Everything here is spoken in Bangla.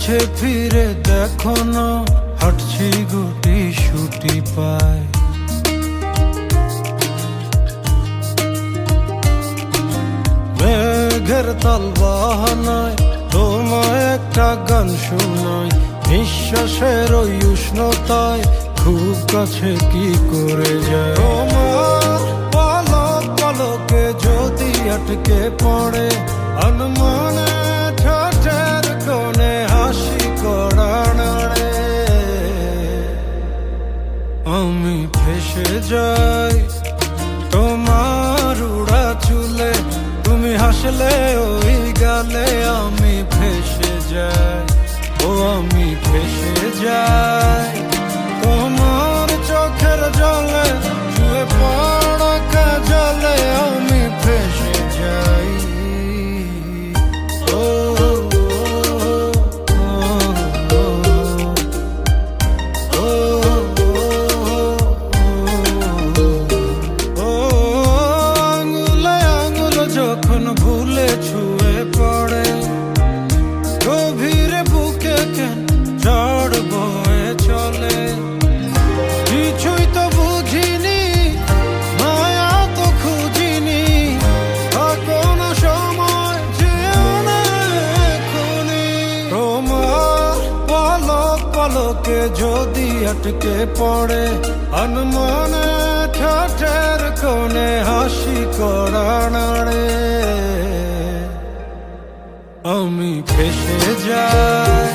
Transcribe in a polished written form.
পিছে ফিরে দেখো না, হাঁটছি গুটি সুটি পায়। মেঘের তাল বাহানায় তোমায় একটা গান শোনাই, নিঃশ্বাসের ওই উষ্ণতায় খুব কাছে কি করে যায়। তোমার পলক পলকে যদি আটকে পড়ে আনমনে ঠোঁটের কোণে হাসি করা নাড়ে, আমি ফেসে যাই তোমার উড়া চুলে, তুমি হাসলে ওই গালে আমি ফেসে যাই। ও আমি ফেসে যাই তোমার চোখের জলে, ছুঁয়ে পড়া কাজলে আমি ফেসে যাই। ও আঙুলে আঙুল যখন ভুলে ছুঁয়ে পড়ে, গভীরে বুকে কেন ঝড় বয়ে চলে। কিছুই তো বুঝিনি, মায়া তো খুঁজিনি, কোনো সময় যেও না এখনি। তোমার পলক পলকে যদি আটকে পড়ে আনমনে ঠোঁটের কোণে হাসি করা নাড়ে, আমি ফেসে যাই।